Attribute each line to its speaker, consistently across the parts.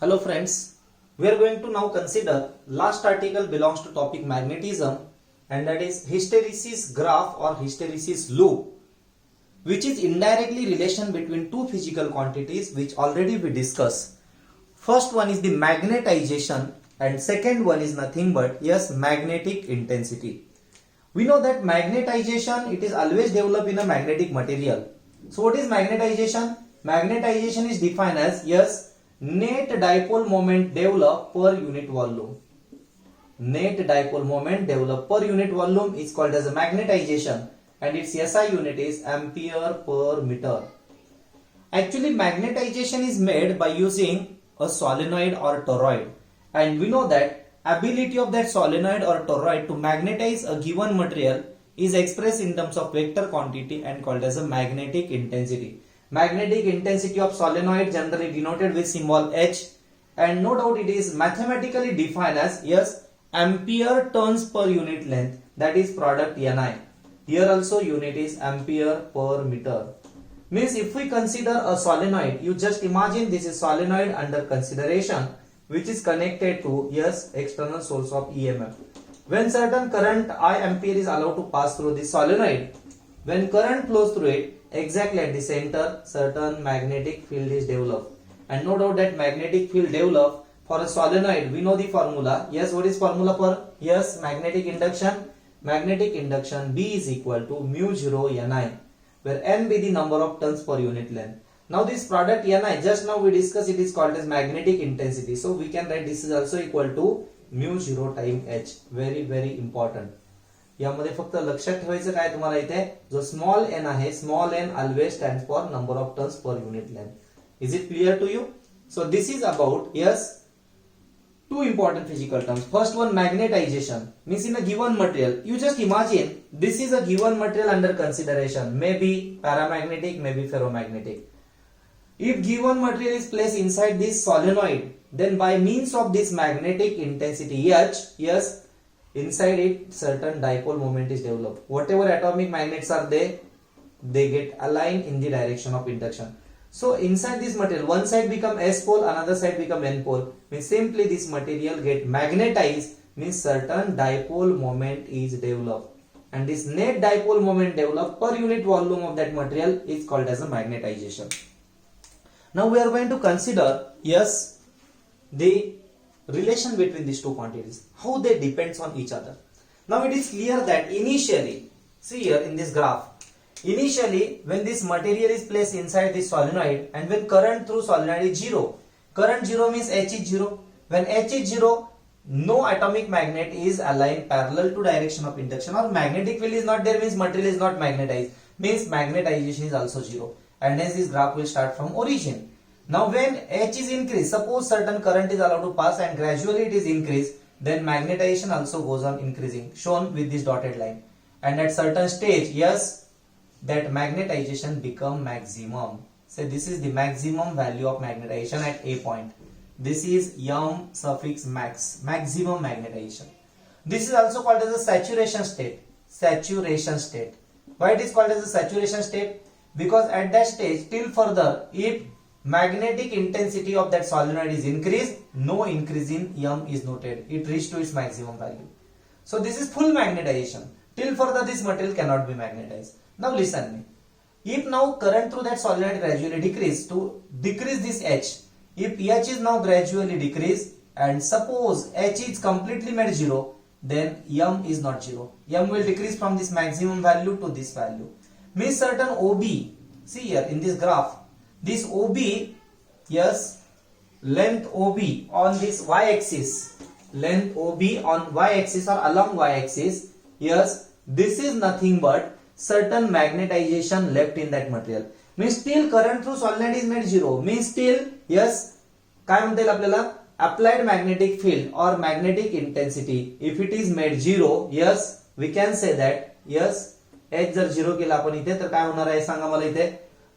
Speaker 1: Hello friends, we are going to now consider last article belongs to topic magnetism, and that is hysteresis graph or hysteresis loop, which is indirectly relation between two physical quantities which already we discussed. First one is the magnetization and second one is nothing but magnetic intensity. We know that magnetization, it is always developed in a magnetic material. So what is magnetization? Magnetization is defined as net dipole moment developed per unit volume. Net dipole moment developed per unit volume is called as a magnetization, and its SI unit is ampere per meter. Actually, magnetization is made by using a solenoid or toroid, and we know that ability of that solenoid or toroid to magnetize a given material is expressed in terms of vector quantity and called as a magnetic intensity. Magnetic intensity of solenoid generally denoted with symbol H, and no doubt it is mathematically defined as ampere turns per unit length, that is product Ni. Here also unit is ampere per meter. Means if we consider a solenoid, you just imagine this is solenoid under consideration which is connected to external source of EMF. When certain current I ampere is allowed to pass through this solenoid, when current flows through it, exactly at the center certain magnetic field is developed, and no doubt that magnetic field developed for a solenoid, we know the formula. What is formula for magnetic induction? Magnetic induction B is equal to mu 0 Ni, where N be the number of turns per unit length. Now this product Ni, just now we discussed, it is called as magnetic intensity, so we can write this is also equal to mu 0 time H. Very important. यामध्ये फक्त लक्षात ठेवायचं काय तुम्हाला इथे, जो small n आहे, small n always stands for number of turns per unit length. Is it clear to you? So this is about two important physical terms. First one, magnetization, means in a given material, you just imagine this is a given material under consideration, maybe paramagnetic, maybe ferromagnetic. If given material is placed inside this solenoid, then by means of this magnetic intensity H, inside it certain dipole moment is developed. Whatever atomic magnets are there, they get aligned in the direction of induction. So inside this material, one side become S pole, another side become N pole. Means simply this material get magnetized, means certain dipole moment is developed, and this net dipole moment developed per unit volume of that material is called as a magnetization. Now we are going to consider the relation between these two quantities, how they depends on each other. Now it is clear that initially, see here in this graph, initially when this material is placed inside this solenoid and when current through solenoid is 0, current 0 means H is 0. When H is 0, no atomic magnet is aligned parallel to direction of induction, or magnetic field is not there, means material is not magnetized, means magnetization is also 0, and hence this graph will start from origin. Now when H is increased, suppose certain current is allowed to pass and gradually it is increased, then magnetization also goes on increasing, shown with this dotted line, and at certain stage, that magnetization become maximum. So this is the maximum value of magnetization at A point. This is m suffix max, maximum magnetization. This is also called as a saturation state. Saturation state. Why it is called as a saturation state? Because at that stage, till further, if magnetic intensity of that solenoid is increased, no increase in m is noted. It reached to its maximum value. So this is full magnetization. Till further this material cannot be magnetized. Now listen me. If now current through that solenoid gradually decrease, to decrease this H, if H is now gradually decreased and suppose H is completely made 0, then m is not 0. M will decrease from this maximum value to this value. Means certain OB, see here in this graph, this OB, length OB on this y-axis, length OB on y-axis or along y-axis, this is nothing but certain magnetization left in that material. Means still current through solenoid is made 0, means still काय म्हणता येईल आपल्याला, applied magnetic field or magnetic intensity, if it is made 0, we can say that H जर 0 केला आपण इथे तर काय होणार आहे सांगा मला इथे,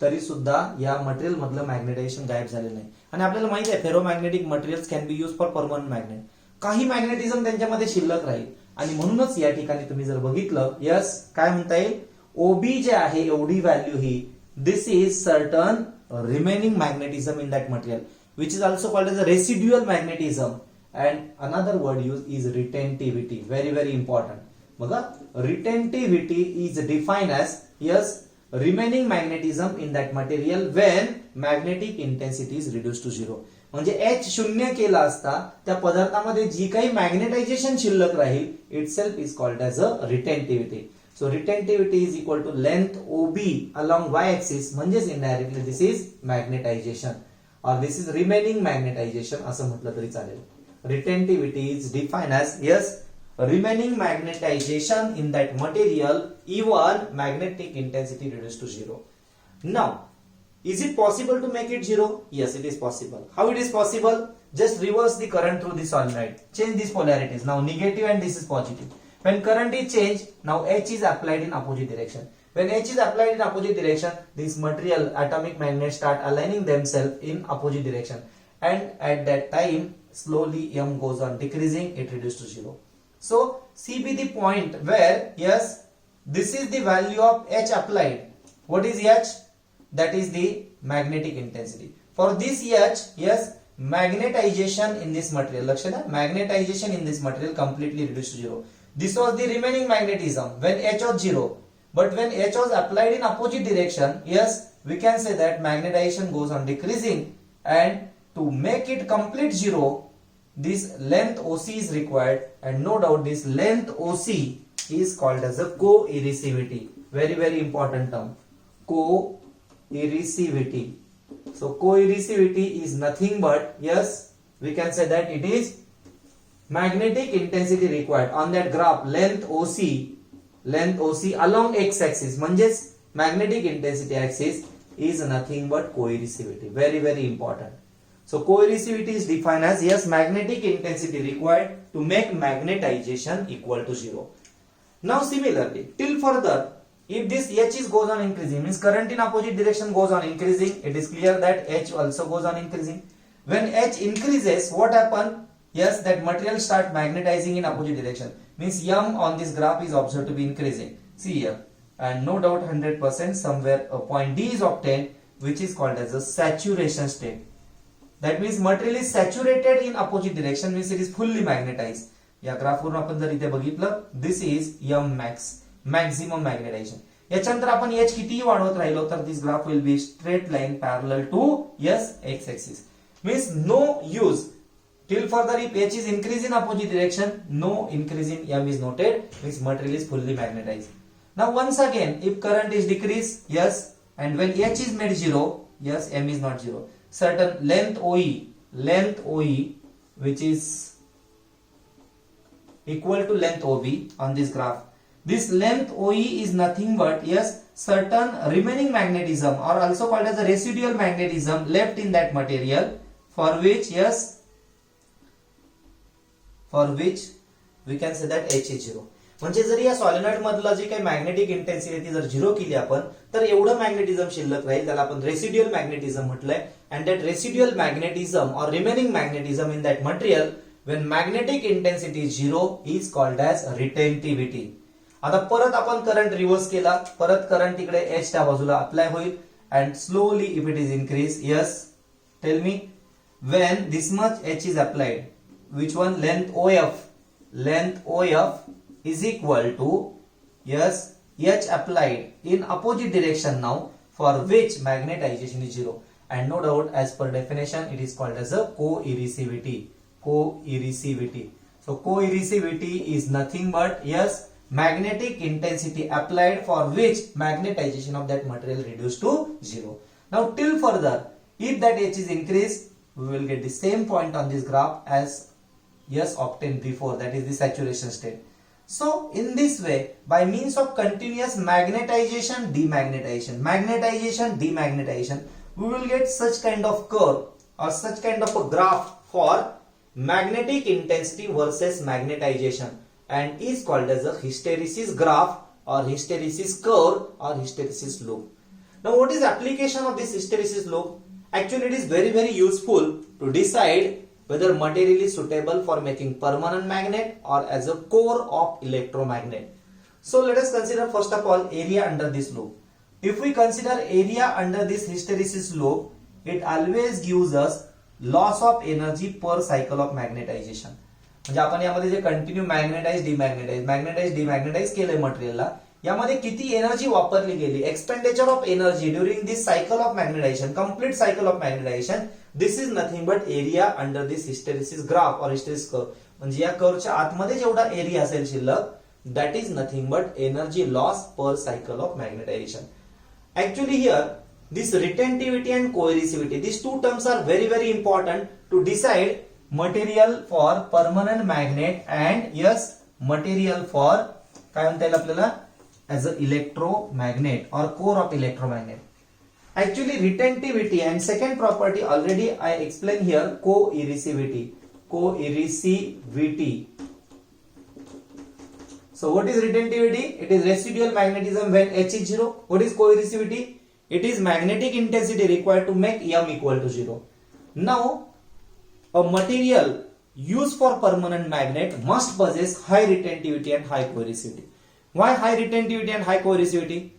Speaker 1: तरी सुद्धा या मटेरियल मधलं मॅग्नेटायझेशन गायब झालेलं नाही. आणि आपल्याला माहिती आहे ferromagnetic materials can be use for permanent magnet, काही मॅग्नेटिझम त्यांच्यामध्ये शिल्लक राहील, आणि म्हणूनच या ठिकाणी तुम्ही जर बघितलं काय म्हणता येईल, ओबी जे आहे एवढी value he, this is certain remaining magnetism in that material. which is also called as a residual magnetism, and another word used is retentivity. Very, very important. Baka, retentivity is defined as, yes, remaining magnetism in that material when magnetic intensity is reduced to zero. म्हणजे H शून्य केला असता त्या पदार्थामध्ये जी काही magnetisation शिल्लक राहील itself is called as a retentivity. So retentivity is equal to length OB along y axis, म्हणजेच indirectly this is magnetization or this is remaining magnetization असं म्हटलं तरी चालेल. Retentivity is defined as, yes, remaining magnetization in that material even magnetic intensity reduced to zero. Now, is it possible to make it zero? Yes, it is possible. How it is possible? Just reverse the current through the solenoid. Change these polarities. Now negative and this is positive. When current is changed, now H is applied in opposite direction. When H is applied in opposite direction, this material atomic magnets start aligning themselves in opposite direction. And at that time, slowly M goes on decreasing, it reduces to zero. So, C be the point where, yes, this is the value of H applied. What is H? That is the magnetic intensity. For this H, yes, magnetization in this material, Lakshana, magnetization in this material completely reduced to zero. This was the remaining magnetism when H was zero. But when H was applied in opposite direction, yes, we can say that magnetization goes on decreasing, and to make it complete zero, this length OC is required, and no doubt this length OC is called as a co-erissivity. Very, very important term. Co-erissivity. So co-erissivity is nothing but, yes, we can say that it is magnetic intensity required on that graph. Length OC along x-axis, म्हणजेच magnetic intensity axis is nothing but co-erissivity. Very, very important. So co-erissivity is defined as, yes, magnetic intensity required to make magnetization equal to zero. Now similarly, till further, if this H is goes on increasing, means current in opposite direction goes on increasing, it is clear that H also goes on increasing. When H increases, what happen? Yes, that material start magnetizing in opposite direction. Means M on this graph is observed to be increasing. See here, and no doubt 100% somewhere a point D is obtained, which is called as a saturation state. That means material is saturated in opposite direction, means it is fully magnetized. या graph वरून आपण जर इथे बघितलं, this is M max, maximum magnetization. याच्यानंतर आपण H कितीही वाढवत राहिलो तर this graph will be straight line parallel to, yes, x axis. Means no use. Till further, if H is increasing in opposite direction, no increase in M is noted, means material is fully magnetized. Now once again, if current is decreased, yes, and when H is made zero, yes, M is not zero. Certain length OE, which is equal to length OB on this graph. This length OE is nothing but, yes, certain remaining magnetism, or also called as a residual magnetism left in that material, for which, yes, for which we can say that H is zero. म्हणजे जरी या solenoid मधला जी काही magnetic intensity जर zero केली आपण तर एवढं magnetism शिल्लक राहील, त्याला आपण रेसिड्युअल मॅग्नेटिझम म्हटलंय. And that residual magnetism or remaining magnetism in that material when magnetic intensity is zero is called as retentivity. आता परत आपण करंट रिव्हर्स केला, परत करंट इकडे H च्या बाजूला अप्लाय होईल, and slowly if it is increase, yes, tell me, when this much H is applied, which one? Length OF is equal to, yes, H applied in opposite direction now, for which magnetization is zero, and no doubt as per definition it is called as a co-erissivity. So co-erissivity is nothing but, yes, magnetic intensity applied for which magnetization of that material reduced to zero. Now till further, if that H is increased, we will get the same point on this graph as, yes, obtained before, that is the saturation state. So in this way, by means of continuous magnetization, demagnetization, we will get such kind of curve or such kind of a graph for magnetic intensity versus magnetization, and is called as a hysteresis graph or hysteresis curve or hysteresis loop. Now what is application of this hysteresis loop? Actually it is very, very useful to decide whether material is suitable for making permanent magnet or as a core of electromagnet. So let us consider first of all area under this loop. If we consider area under this hysteresis loop, it always gives us loss of energy पर cycle of magnetisation. म्हणजे आपण यामध्ये जे continue magnetise डिमॅग्नेटाइज केलंय मटेरियलला, यामध्ये किती energy वापरली गेली, expenditure of energy during this cycle of magnetisation, complete cycle of magnetisation, this is nothing but area under this hysteresis graph और हिस्टेरिसिस कर्व. म्हणजे या कर्वच्या आतमध्ये जेवढा एरिया असेल शिल्लक, that is nothing but energy loss per cycle of magnetization. Actually here this retentivity and coercivity, these two terms are very very important to decide material for permanent magnet and yes material for काय म्हणता येईल आपल्याला as a electromagnet or core of electromagnet. Actually retentivity and second property already I explained here, coercivity. So what is retentivity? It is residual magnetism when H is 0. What is coercivity? It is magnetic intensity required to make M equal to 0. Now, a material used for permanent magnet must possess high retentivity and high coercivity. Why high retentivity and high coercivity?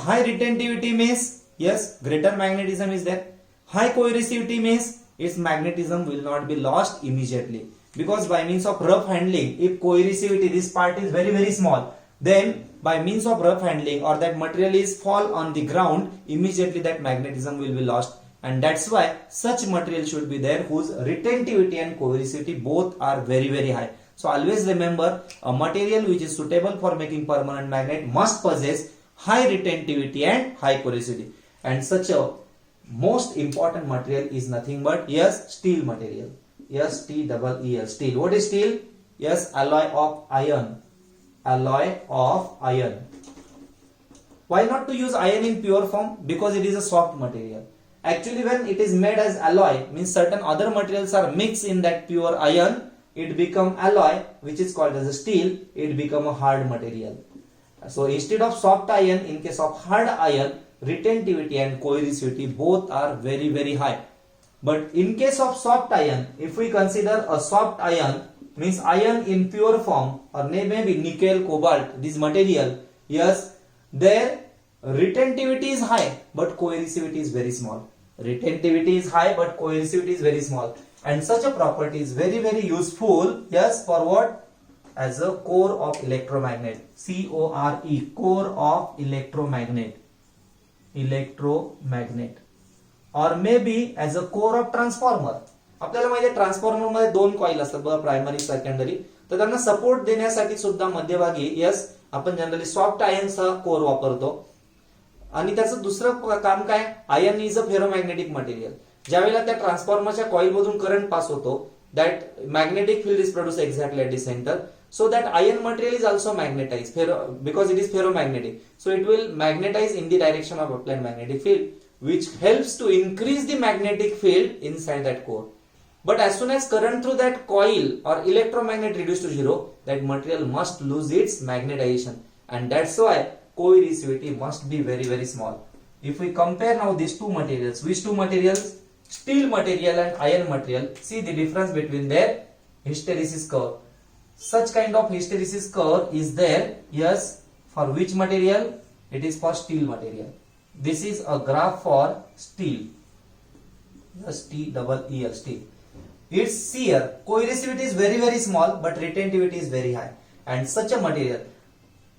Speaker 1: High retentivity means, yes, greater magnetism is there. High coercivity means its magnetism will not be lost immediately. Because by means of rough handling, if coercivity, this part is very very small, then by means of rough handling or that material is fall on the ground, immediately that magnetism will be lost. And that's why such material should be there whose retentivity and coercivity both are very very high. So always remember, a material which is suitable for making permanent magnet must possess high retentivity and high coercivity. And such a most important material is nothing but yes, steel material. STEEL. Steel. What is steel? Yes, alloy of iron. Alloy of iron. Why not to use iron in pure form? Because it is a soft material. Actually, when it is made as alloy, means certain other materials are mixed in that pure iron, it become alloy, which is called as a steel. It become a hard material. So instead of soft iron, in case of hard iron, retentivity and coercivity both are very very high. But in case of soft iron, if we consider a soft iron, means iron in pure form or maybe nickel, cobalt, this material, yes, their retentivity is high but coercivity is very small. Retentivity is high but coercivity is very small. And such a property is very very useful, yes, for what? As a core of electromagnet. CORE, core of electromagnet. Electromagnet. और may be as a core of transformer. आपल्याला माहिती आहे transformer मध्ये दोन coil असतात बघा, primary secondary, तर त्यांना सपोर्ट देण्यासाठी सुद्धा मध्यभागी यस आपण जनरली सॉफ्ट आयर्नचा कोर वापरतो. आणि त्याचं दुसरं काम काय, iron is a ferromagnetic material. ज्यावेळेला त्या ट्रान्सफॉर्मरच्या कॉईल मधून करंट पास होतो, that magnetic field is produce exactly at the centre. So that iron material is also magnetized because it is ferromagnetic. So it will magnetize in the direction of applied magnetic field, which helps to increase the magnetic field inside that core. But as soon as current through that coil or electromagnet reduced to zero, that material must lose its magnetization, and that's why coercivity must be very very small. If we compare now these two materials, which two materials? Steel material and iron material. See the difference between their hysteresis curve. Such kind of hysteresis curve is there, yes, for which material? It is for steel material. This is a graph for steel. STEEL, steel. Its shear coercivity is very very small but retentivity is very high. And such a material,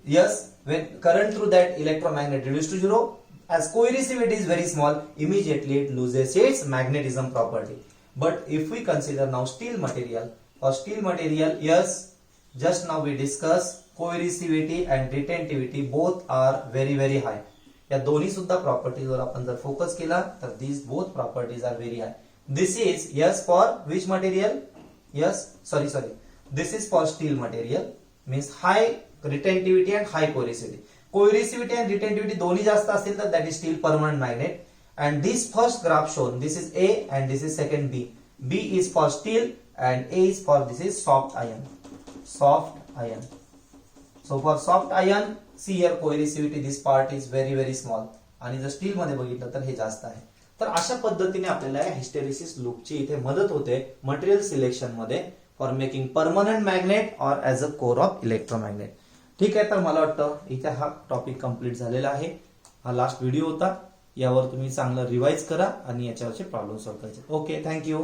Speaker 1: yes, when current through that electromagnet reduced to zero, as coercivity is very small, immediately it loses its magnetism property. But if we consider now steel material, for steel material, yes, just now we discussed coercivity and retentivity both are very very high. या दोन्ही सुद्धा properties वर आपण जर focus केला तर these both properties are very high. This is yes for which material? Yes, sorry. This is for steel material, means high retentivity and high coercivity. Coercivity and retentivity दोन्ही जास्त असतील तर that is steel permanent magnet. And this first graph shown, this is A and this is second B. B is for steel and A is for this is soft iron. Soft iron. So for soft iron, see here coercivity, this part is very very small. आणि जर steel मध्ये बघितलं तर हे जास्त आहे. तर अशा पद्धतीने आपल्याला हिस्टेरिसिस लूपची इथे मदत होते मटेरियल सिलेक्शन मध्ये फॉर मेकिंग परमनंट मॅग्नेट और as a core of electromagnet. ठीक आहे, तर मला वाटतं इथे हा टॉपिक कंप्लीट झालेला आहे. हा लास्ट व्हिडिओ होता. यावर तुम्ही चांगलं रिवाइज करा आणि याच्यावरचे प्रॉब्लेम सॉल्व्ह करायचे. Okay, thank you.